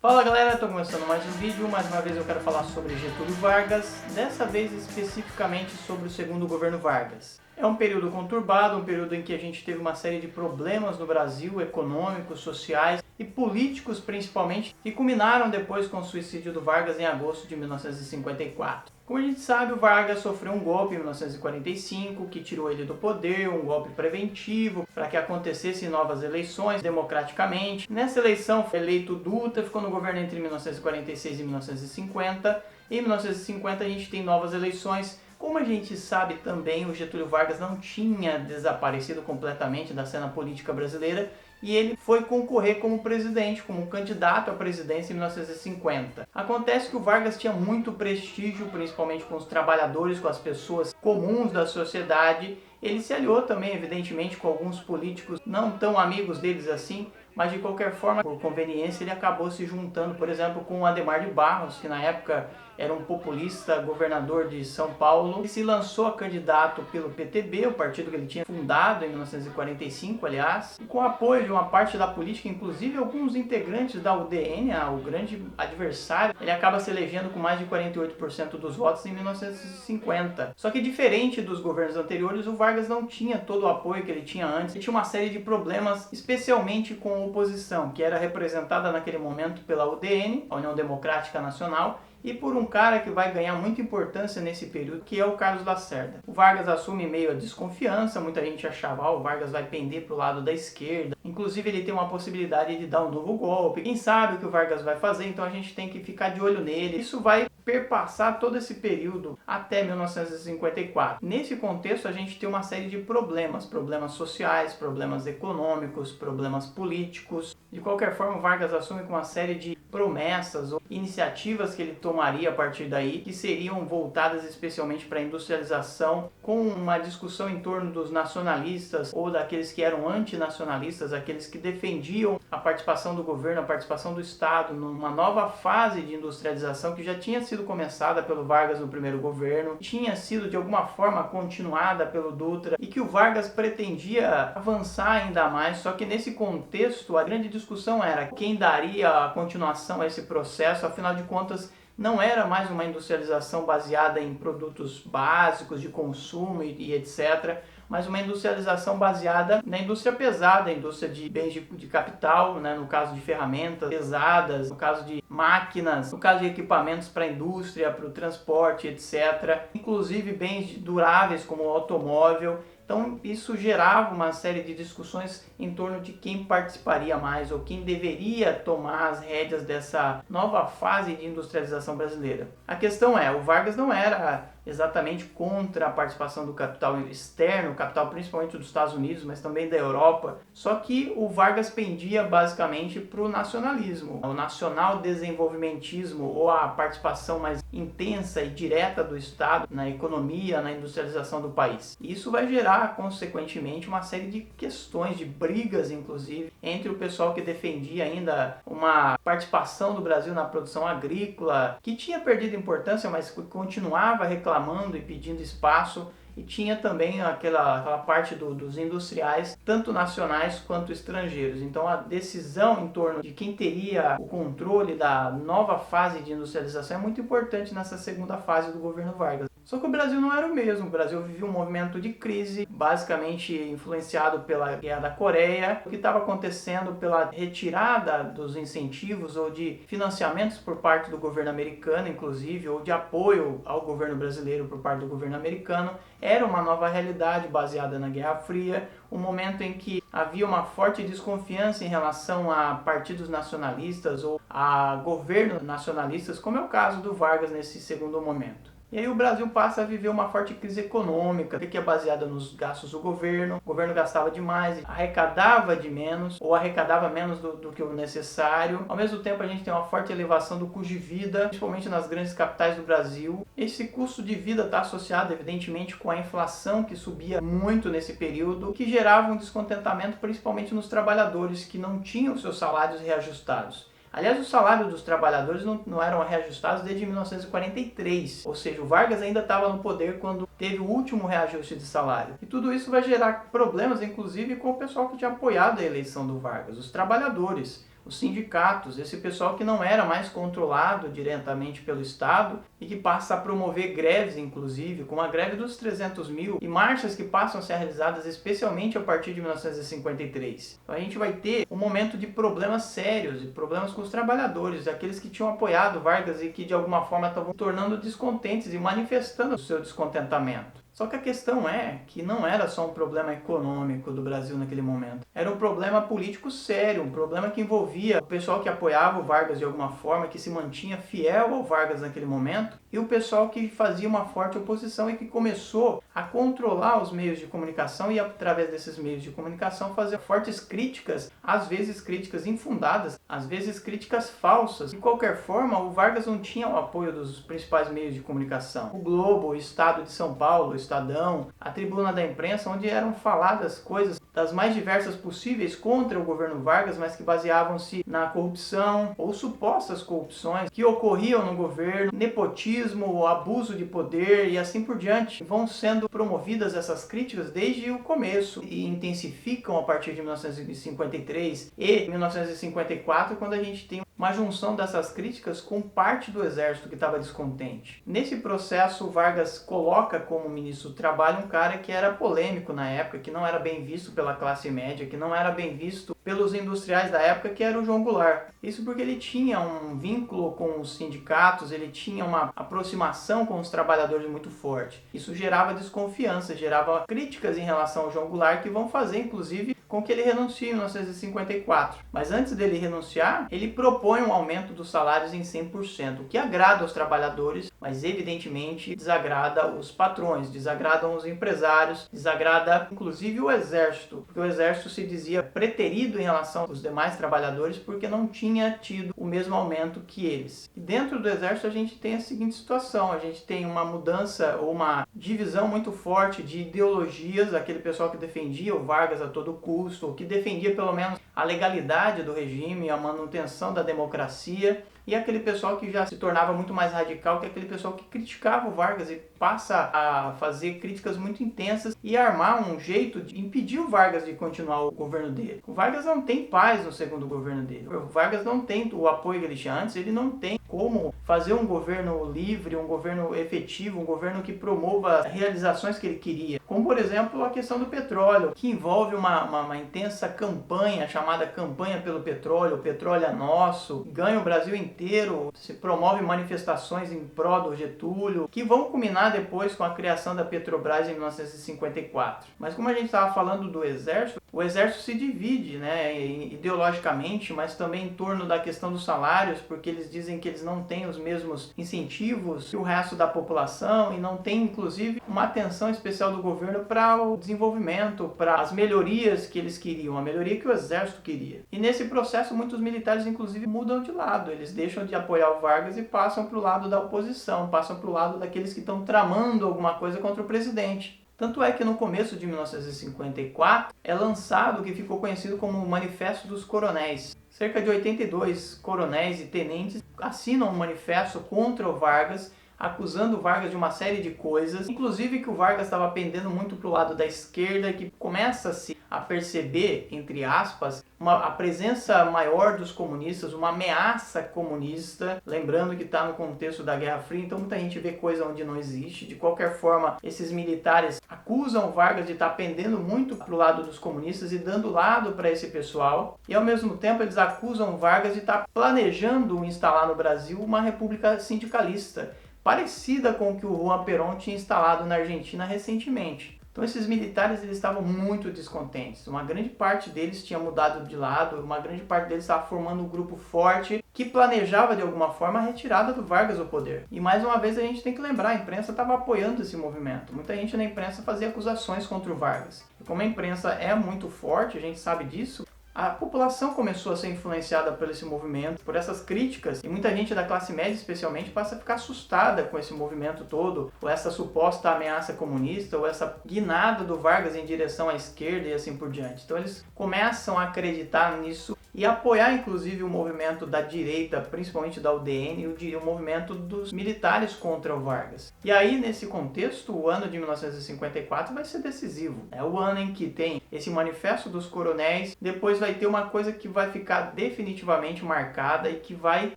Fala galera, estou começando mais um vídeo, mais uma vez eu quero falar sobre Getúlio Vargas, dessa vez especificamente sobre o segundo governo Vargas. É um período conturbado, um período em que a gente teve uma série de problemas no Brasil, econômicos, sociais e políticos principalmente, que culminaram depois com o suicídio do Vargas em agosto de 1954. Como a gente sabe, o Vargas sofreu um golpe em 1945 que tirou ele do poder, um golpe preventivo para que acontecessem novas eleições democraticamente. Nessa eleição foi eleito Dutra, ficou no governo entre 1946 e 1950. Em 1950 a gente tem novas eleições. Como a gente sabe também, o Getúlio Vargas não tinha desaparecido completamente da cena política brasileira e ele foi concorrer como presidente, como candidato à presidência em 1950. Acontece que o Vargas tinha muito prestígio, principalmente com os trabalhadores, com as pessoas comuns da sociedade. Ele se aliou também, evidentemente, com alguns políticos não tão amigos deles assim, mas de qualquer forma, por conveniência, ele acabou se juntando, por exemplo, com o Adhemar de Barros, que na época era um populista governador de São Paulo, e se lançou a candidato pelo PTB, o partido que ele tinha fundado em 1945, aliás, e com apoio de uma parte da política, inclusive alguns integrantes da UDN, o grande adversário, ele acaba se elegendo com mais de 48% dos votos em 1950. Só que diferente dos governos anteriores, o Vargas não tinha todo o apoio que ele tinha antes, ele tinha uma série de problemas, especialmente com a oposição, que era representada naquele momento pela UDN, a União Democrática Nacional, e por um cara que vai ganhar muita importância nesse período, que é o Carlos Lacerda. O Vargas assume meio a desconfiança, muita gente achava, o Vargas vai pender para o lado da esquerda, inclusive ele tem uma possibilidade de dar um novo golpe, quem sabe o que o Vargas vai fazer, então a gente tem que ficar de olho nele. Isso vai perpassar todo esse período até 1954. Nesse contexto a gente tem uma série de problemas sociais, problemas econômicos, problemas políticos. De qualquer forma, o Vargas assume com uma série de promessas ou iniciativas que ele tomaria a partir daí, que seriam voltadas especialmente para a industrialização, com uma discussão em torno dos nacionalistas ou daqueles que eram antinacionalistas, aqueles que defendiam a participação do governo, a participação do Estado numa nova fase de industrialização que já tinha sido começada pelo Vargas no primeiro governo, tinha sido de alguma forma continuada pelo Dutra e que o Vargas pretendia avançar ainda mais, só que nesse contexto a grande discussão era quem daria a continuação a esse processo, afinal de contas não era mais uma industrialização baseada em produtos básicos de consumo e etc., mas uma industrialização baseada na indústria pesada, a indústria de bens de capital, né, no caso de ferramentas pesadas, no caso de máquinas, no caso de equipamentos para a indústria, para o transporte, etc. Inclusive bens duráveis como o automóvel. Então isso gerava uma série de discussões em torno de quem participaria mais ou quem deveria tomar as rédeas dessa nova fase de industrialização brasileira. A questão é, o Vargas não era exatamente contra a participação do capital externo, capital principalmente dos Estados Unidos, mas também da Europa, só que o Vargas pendia basicamente para o nacionalismo, o nacional desenvolvimentismo ou a participação mais intensa e direta do Estado na economia, na industrialização do país. E isso vai gerar, consequentemente, uma série de questões, de brigas, inclusive, entre o pessoal que defendia ainda uma participação do Brasil na produção agrícola, que tinha perdido importância, mas continuava reclamando e pedindo espaço, e tinha também aquela parte dos industriais, tanto nacionais quanto estrangeiros. Então a decisão em torno de quem teria o controle da nova fase de industrialização é muito importante nessa segunda fase do governo Vargas. Só que o Brasil não era o mesmo, o Brasil vivia um movimento de crise, basicamente influenciado pela Guerra da Coreia, o que estava acontecendo pela retirada dos incentivos ou de financiamentos por parte do governo americano, inclusive, ou de apoio ao governo brasileiro por parte do governo americano. Era uma nova realidade baseada na Guerra Fria, um momento em que havia uma forte desconfiança em relação a partidos nacionalistas ou a governos nacionalistas, como é o caso do Vargas nesse segundo momento. E aí o Brasil passa a viver uma forte crise econômica, que é baseada nos gastos do governo. O governo gastava demais, arrecadava de menos, ou arrecadava menos do que o necessário. Ao mesmo tempo a gente tem uma forte elevação do custo de vida, principalmente nas grandes capitais do Brasil. Esse custo de vida está associado, evidentemente, com a inflação que subia muito nesse período, que gerava um descontentamento principalmente nos trabalhadores que não tinham seus salários reajustados. Aliás, o salário dos trabalhadores não eram reajustados desde 1943, ou seja, o Vargas ainda estava no poder quando teve o último reajuste de salário. E tudo isso vai gerar problemas, inclusive, com o pessoal que tinha apoiado a eleição do Vargas, os trabalhadores. os sindicatos, esse pessoal que não era mais controlado diretamente pelo Estado e que passa a promover greves, inclusive, como a greve dos 300 mil e marchas que passam a ser realizadas especialmente a partir de 1953. Então a gente vai ter um momento de problemas sérios, e problemas com os trabalhadores, aqueles que tinham apoiado Vargas e que de alguma forma estavam tornando descontentes e manifestando o seu descontentamento. Só que a questão é que não era só um problema econômico do Brasil naquele momento. Era um problema político sério, um problema que envolvia o pessoal que apoiava o Vargas de alguma forma, que se mantinha fiel ao Vargas naquele momento, e o pessoal que fazia uma forte oposição e que começou a controlar os meios de comunicação e, através desses meios de comunicação, fazer fortes críticas, às vezes críticas infundadas, às vezes críticas falsas. De qualquer forma, o Vargas não tinha o apoio dos principais meios de comunicação. O Globo, o Estado de São Paulo, o Estadão, a Tribuna da Imprensa, onde eram faladas coisas das mais diversas possíveis contra o governo Vargas, mas que baseavam-se na corrupção ou supostas corrupções que ocorriam no governo, nepotismo, abuso de poder e assim por diante. Vão sendo promovidas essas críticas desde o começo e intensificam a partir de 1953 e 1954, quando a gente tem uma junção dessas críticas com parte do exército que estava descontente. Nesse processo, Vargas coloca como ministro do Trabalho um cara que era polêmico na época, que não era bem visto pela classe média, que não era bem visto pelos industriais da época, que era o João Goulart. Isso porque ele tinha um vínculo com os sindicatos, ele tinha uma aproximação com os trabalhadores muito forte. Isso gerava desconfiança, gerava críticas em relação ao João Goulart, que vão fazer, inclusive, com que ele renuncie em 1954. Mas antes dele renunciar, ele propõe um aumento dos salários em 100%, o que agrada aos trabalhadores, mas evidentemente desagrada os patrões, desagradam os empresários, desagrada inclusive o exército, porque o exército se dizia preterido em relação aos demais trabalhadores porque não tinha tido o mesmo aumento que eles. E dentro do exército a gente tem a seguinte situação, a gente tem uma mudança ou uma divisão muito forte de ideologias, aquele pessoal que defendia o Vargas a todo custo, ou que defendia pelo menos a legalidade do regime, a manutenção da democracia, e aquele pessoal que já se tornava muito mais radical, que é aquele pessoal que criticava o Vargas e passa a fazer críticas muito intensas e armar um jeito de impedir o Vargas de continuar o governo dele. O Vargas não tem paz no segundo governo dele. O Vargas não tem o apoio que ele tinha antes, ele não tem como fazer um governo livre, um governo efetivo, um governo que promova realizações que ele queria. Como, por exemplo, a questão do petróleo, que envolve uma intensa campanha chamada Campanha pelo Petróleo, o petróleo é nosso, ganha o Brasil inteiro, se promove manifestações em prol do Getúlio, que vão culminar depois com a criação da Petrobras em 1954. Mas como a gente estava falando do Exército, o Exército se divide, né, ideologicamente, mas também em torno da questão dos salários, porque eles dizem que eles não têm os mesmos incentivos que o resto da população e não tem, inclusive, uma atenção especial do governo para o desenvolvimento, para as melhorias que eles queriam, a melhoria que o Exército queria. E nesse processo, muitos militares, inclusive, mudam de lado, eles deixam de apoiar o Vargas e passam para o lado da oposição, passam para o lado daqueles que estão tramando alguma coisa contra o presidente. Tanto é que no começo de 1954 é lançado o que ficou conhecido como o Manifesto dos Coronéis. Cerca de 82 coronéis e tenentes assinam um manifesto contra o Vargas, acusando o Vargas de uma série de coisas, inclusive que o Vargas estava pendendo muito para o lado da esquerda, que começa-se a perceber, entre aspas, a presença maior dos comunistas, uma ameaça comunista, lembrando que está no contexto da Guerra Fria, então muita gente vê coisa onde não existe. De qualquer forma, esses militares acusam o Vargas de estar pendendo muito para o lado dos comunistas e dando lado para esse pessoal, e ao mesmo tempo eles acusam o Vargas de estar planejando instalar no Brasil uma república sindicalista, parecida com o que o Juan Perón tinha instalado na Argentina recentemente. Então esses militares eles estavam muito descontentes. Uma grande parte deles tinha mudado de lado, uma grande parte deles estava formando um grupo forte que planejava de alguma forma a retirada do Vargas do poder. E mais uma vez a gente tem que lembrar, a imprensa estava apoiando esse movimento. Muita gente na imprensa fazia acusações contra o Vargas. E como a imprensa é muito forte, a gente sabe disso, a população começou a ser influenciada por esse movimento, por essas críticas, e muita gente da classe média especialmente passa a ficar assustada com esse movimento todo, ou essa suposta ameaça comunista, ou essa guinada do Vargas em direção à esquerda e assim por diante. Então eles começam a acreditar nisso e apoiar inclusive o movimento da direita, principalmente da UDN, e o movimento dos militares contra o Vargas. E aí, nesse contexto, o ano de 1954 vai ser decisivo. É o ano em que tem esse manifesto dos coronéis, depois vai ter uma coisa que vai ficar definitivamente marcada e que vai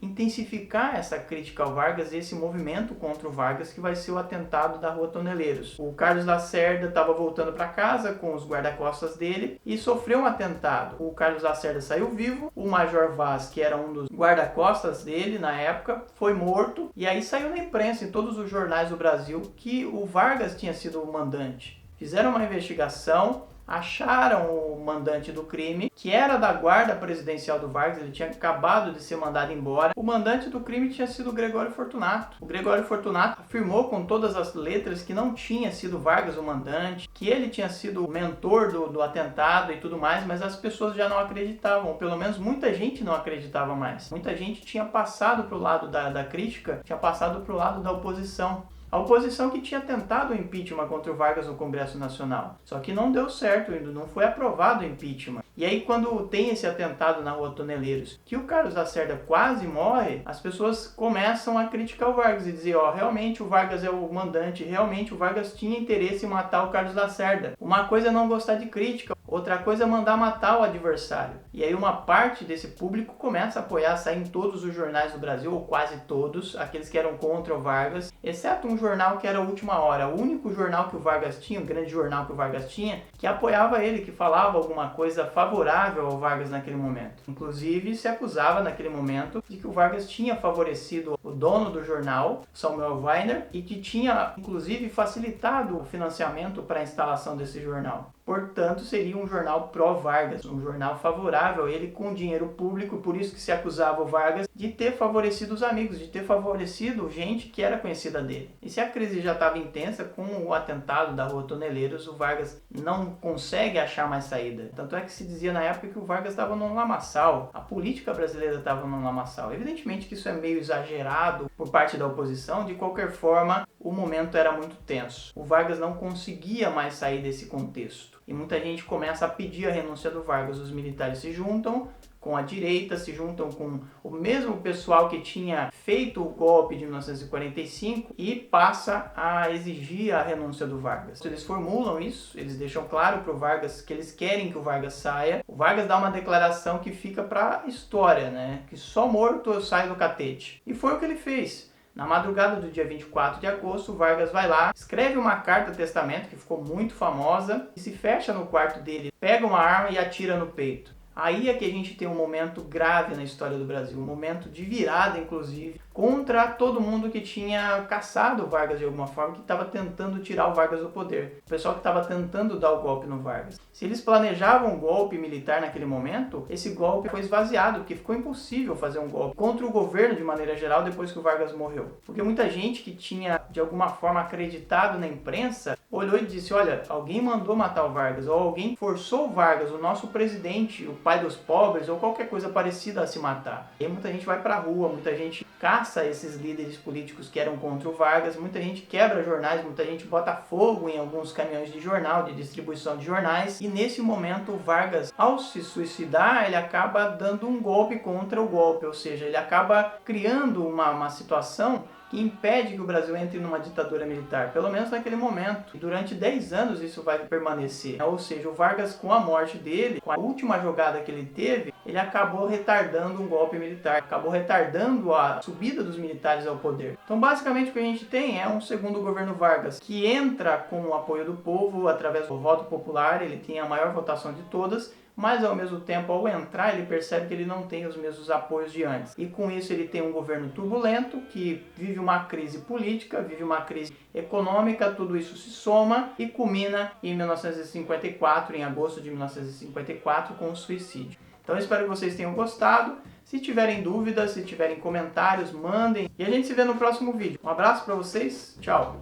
intensificar essa crítica ao Vargas e esse movimento contra o Vargas, que vai ser o atentado da Rua Toneleiros. O Carlos Lacerda estava voltando para casa com os guarda-costas dele e sofreu um atentado. O Carlos Lacerda saiu vivo, o Major Vaz, que era um dos guarda-costas dele na época, foi morto, e aí saiu na imprensa, em todos os jornais do Brasil, que o Vargas tinha sido o mandante. Fizeram uma investigação, acharam o mandante do crime, que era da guarda presidencial do Vargas, ele tinha acabado de ser mandado embora. O mandante do crime tinha sido o Gregório Fortunato. O Gregório Fortunato afirmou com todas as letras que não tinha sido Vargas o mandante, que ele tinha sido o mentor do atentado e tudo mais, mas as pessoas já não acreditavam, ou pelo menos muita gente não acreditava mais. Muita gente tinha passado para o lado da crítica, tinha passado para o lado da oposição. A oposição que tinha tentado o impeachment contra o Vargas no Congresso Nacional. Só que não deu certo, ainda não foi aprovado o impeachment. E aí, quando tem esse atentado na Rua Toneleiros, que o Carlos Lacerda quase morre, as pessoas começam a criticar o Vargas e dizer, realmente o Vargas é o mandante, realmente o Vargas tinha interesse em matar o Carlos Lacerda. Uma coisa é não gostar de crítica, outra coisa é mandar matar o adversário. E aí uma parte desse público começa a apoiar, sair em todos os jornais do Brasil, ou quase todos, aqueles que eram contra o Vargas, exceto um jornal que era a Última Hora, o único jornal que o Vargas tinha, o grande jornal que o Vargas tinha, que apoiava ele, que falava alguma coisa favorável ao Vargas naquele momento. Inclusive, se acusava naquele momento de que o Vargas tinha favorecido o dono do jornal, Samuel Weiner, e que tinha, inclusive, facilitado o financiamento para a instalação desse jornal. Portanto, seria um jornal pró-Vargas, um jornal favorável a ele com dinheiro público, por isso que se acusava o Vargas de ter favorecido os amigos, de ter favorecido gente que era conhecida dele. E se a crise já estava intensa, com o atentado da Rua Toneleiros, o Vargas não consegue achar mais saída. Tanto é que se dizia na época que o Vargas estava num lamaçal, a política brasileira estava num lamaçal. Evidentemente que isso é meio exagerado por parte da oposição, de qualquer forma, o momento era muito tenso. O Vargas não conseguia mais sair desse contexto. E muita gente começa a pedir a renúncia do Vargas. Os militares se juntam com a direita, se juntam com o mesmo pessoal que tinha feito o golpe de 1945 e passa a exigir a renúncia do Vargas. Eles formulam isso, eles deixam claro para o Vargas que eles querem que o Vargas saia. O Vargas dá uma declaração que fica para a história, né? Que só morto eu saio do catete. E foi o que ele fez. Na madrugada do dia 24 de agosto, o Vargas vai lá, escreve uma carta-testamento que ficou muito famosa e se fecha no quarto dele, pega uma arma e atira no peito. Aí é que a gente tem um momento grave na história do Brasil, um momento de virada, inclusive, contra todo mundo que tinha caçado o Vargas de alguma forma, que estava tentando tirar o Vargas do poder. O pessoal que estava tentando dar o golpe no Vargas. Se eles planejavam um golpe militar naquele momento, esse golpe foi esvaziado, porque ficou impossível fazer um golpe contra o governo de maneira geral depois que o Vargas morreu. Porque muita gente que tinha, de alguma forma, acreditado na imprensa, olhou e disse, olha, alguém mandou matar o Vargas, ou alguém forçou o Vargas, o nosso presidente, o pai dos pobres, ou qualquer coisa parecida a se matar. E aí muita gente vai pra rua, muita gente caça esses líderes políticos que eram contra o Vargas, muita gente quebra jornais, muita gente bota fogo em alguns caminhões de jornal, de distribuição de jornais, e nesse momento o Vargas, ao se suicidar, ele acaba dando um golpe contra o golpe, ou seja, ele acaba criando uma situação que impede que o Brasil entre numa ditadura militar, pelo menos naquele momento. E durante 10 anos isso vai permanecer. Ou seja, o Vargas, com a morte dele, com a última jogada que ele teve, ele acabou retardando um golpe militar, acabou retardando a subida dos militares ao poder. Então, basicamente, o que a gente tem é um segundo governo Vargas, que entra com o apoio do povo, através do voto popular, ele tem a maior votação de todas, mas ao mesmo tempo, ao entrar, ele percebe que ele não tem os mesmos apoios de antes. E com isso ele tem um governo turbulento, que vive uma crise política, vive uma crise econômica, tudo isso se soma e culmina em 1954, em agosto de 1954, com o suicídio. Então eu espero que vocês tenham gostado. Se tiverem dúvidas, se tiverem comentários, mandem. E a gente se vê no próximo vídeo. Um abraço para vocês, tchau!